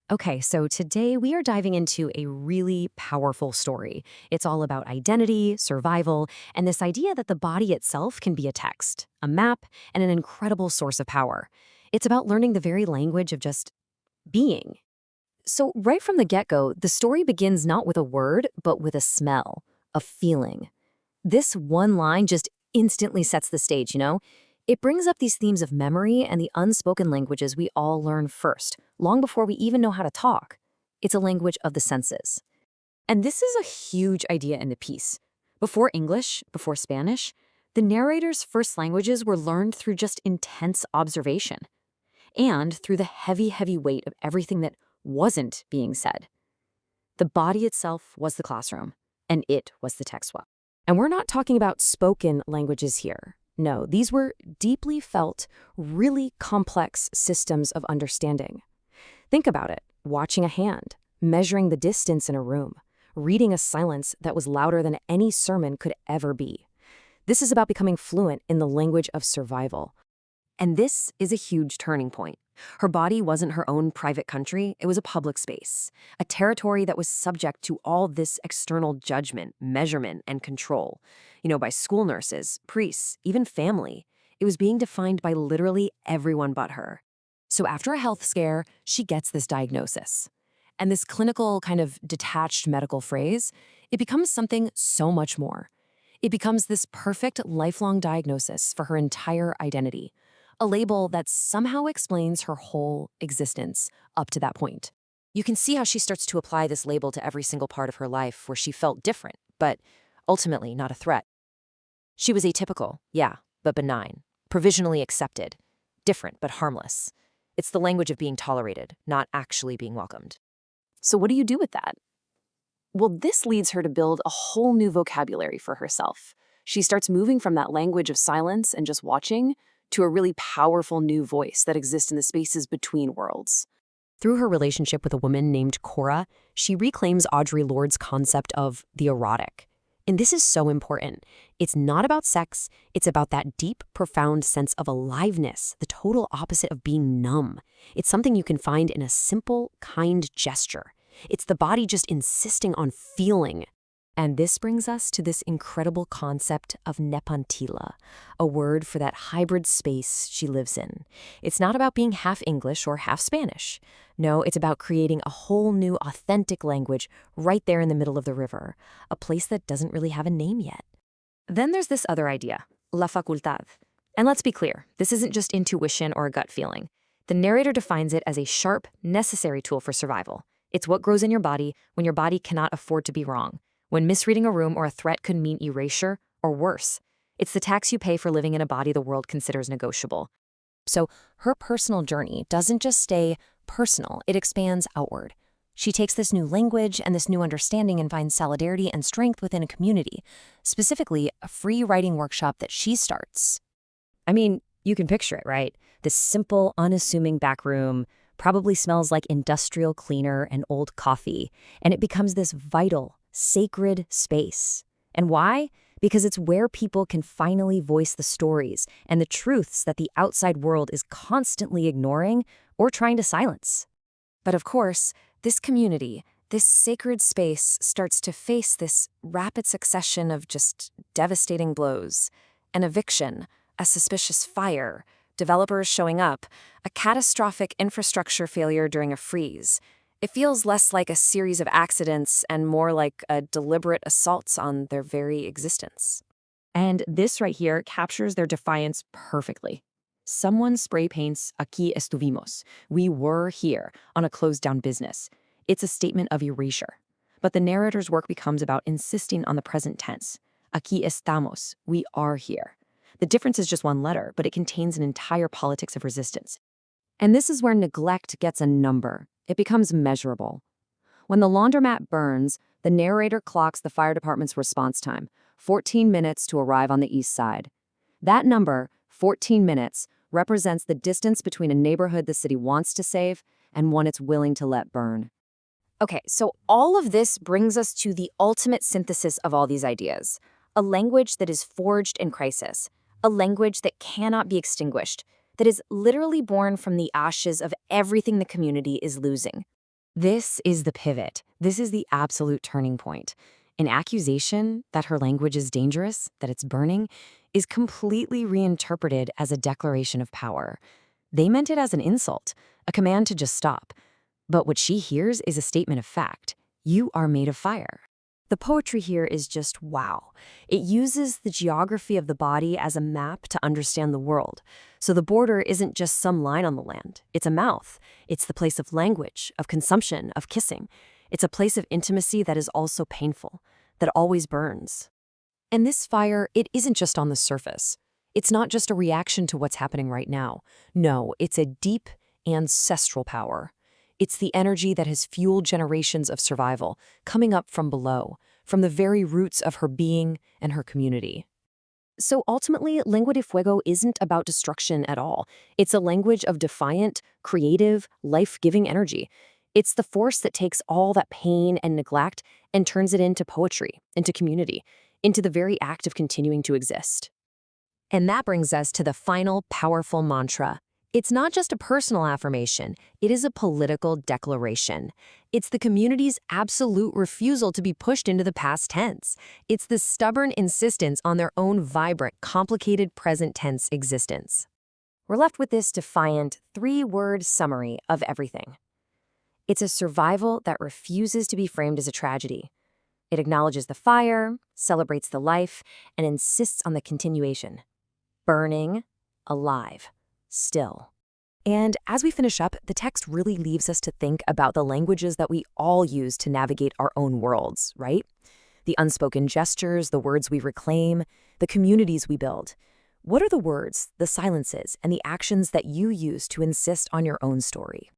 Okay, so today we are diving into a really powerful story. It's all about identity, survival, and this idea that the body itself can be a text, a map, and an incredible source of power. It's about learning the very language of just being. So, right from the get go, the story begins not with a word, but with a smell, a feeling. This one line just instantly sets the stage, you know? It brings up these themes of memory and the unspoken languages we all learn first, long before we even know how to talk. It's a language of the senses. And this is a huge idea in the piece. Before English, before Spanish, the narrator's first languages were learned through just intense observation and through the heavy, heavy weight of everything that wasn't being said. The body itself was the classroom, and it was the text swap. And we're not talking about spoken languages here. No, these were deeply felt, really complex systems of understanding. Think about it, watching a hand, measuring the distance in a room, reading a silence that was louder than any sermon could ever be. This is about becoming fluent in the language of survival. And this is a huge turning point. Her body wasn't her own private country, it was a public space, a territory that was subject to all this external judgment, measurement, and control. By school nurses, priests, even family. It was being defined by literally everyone but her. So after a health scare, she gets this diagnosis. And this clinical kind of detached medical phrase, it becomes something so much more. It becomes this perfect lifelong diagnosis for her entire identity. A label that somehow explains her whole existence up to that point. You can see how she starts to apply this label to every single part of her life where she felt different, but ultimately not a threat. She was atypical, yeah, but benign, provisionally accepted, different but harmless. It's the language of being tolerated, not actually being welcomed. So what do you do with that? Well, this leads her to build a whole new vocabulary for herself. She starts moving from that language of silence and just watching to a really powerful new voice that exists in the spaces between worlds. Through her relationship with a woman named Cora, she reclaims Audre Lorde's concept of the erotic. And this is so important. It's not about sex, it's about that deep, profound sense of aliveness, the total opposite of being numb. It's something you can find in a simple, kind gesture. It's the body just insisting on feeling. And this brings us to this incredible concept of nepantila, a word for that hybrid space she lives in. It's not about being half English or half Spanish. No, it's about creating a whole new authentic language right there in the middle of the river, a place that doesn't really have a name yet. Then there's this other idea, la facultad. And let's be clear, this isn't just intuition or a gut feeling. The narrator defines it as a sharp, necessary tool for survival. It's what grows in your body when your body cannot afford to be wrong. When misreading a room or a threat could mean erasure, or worse. It's the tax you pay for living in a body the world considers negotiable. So her personal journey doesn't just stay personal, it expands outward. She takes this new language and this new understanding and finds solidarity and strength within a community, specifically a free writing workshop that she starts. I mean, you can picture it, right? This simple, unassuming back room probably smells like industrial cleaner and old coffee, and it becomes this vital, sacred space. And why? Because it's where people can finally voice the stories and the truths that the outside world is constantly ignoring or trying to silence. But of course, this community, this sacred space starts to face this rapid succession of just devastating blows. An eviction, a suspicious fire, developers showing up, a catastrophic infrastructure failure during a freeze. It feels less like a series of accidents and more like a deliberate assaults on their very existence. And this right here captures their defiance perfectly. Someone spray paints "Aquí estuvimos," we were here, on a closed-down business. It's a statement of erasure. But the narrator's work becomes about insisting on the present tense. "Aquí estamos," we are here. The difference is just one letter, but it contains an entire politics of resistance. And this is where neglect gets a number. It becomes measurable. When the laundromat burns, the narrator clocks the fire department's response time, 14 minutes to arrive on the east side. That number, 14 minutes, represents the distance between a neighborhood the city wants to save and one it's willing to let burn. Okay, so all of this brings us to the ultimate synthesis of all these ideas. A language that is forged in crisis. A language that cannot be extinguished. That is literally born from the ashes of everything the community is losing. This is the pivot. This is the absolute turning point. An accusation that her language is dangerous, that it's burning, is completely reinterpreted as a declaration of power. They meant it as an insult, a command to just stop. But what she hears is a statement of fact. You are made of fire. The poetry here is just wow. It uses the geography of the body as a map to understand the world. So the border isn't just some line on the land. It's a mouth. It's the place of language, of consumption, of kissing. It's a place of intimacy that is also painful, that always burns. And this fire, it isn't just on the surface. It's not just a reaction to what's happening right now. No, it's a deep ancestral power. It's the energy that has fueled generations of survival, coming up from below, from the very roots of her being and her community. So ultimately, Lengua de Fuego isn't about destruction at all. It's a language of defiant, creative, life-giving energy. It's the force that takes all that pain and neglect and turns it into poetry, into community, into the very act of continuing to exist. And that brings us to the final powerful mantra. It's not just a personal affirmation, it is a political declaration. It's the community's absolute refusal to be pushed into the past tense. It's the stubborn insistence on their own vibrant, complicated present tense existence. We're left with this defiant, three-word summary of everything. It's a survival that refuses to be framed as a tragedy. It acknowledges the fire, celebrates the life, and insists on the continuation. Burning, alive. Still. And as we finish up, the text really leaves us to think about the languages that we all use to navigate our own worlds, right? The unspoken gestures, the words we reclaim, the communities we build. What are the words, the silences, and the actions that you use to insist on your own story?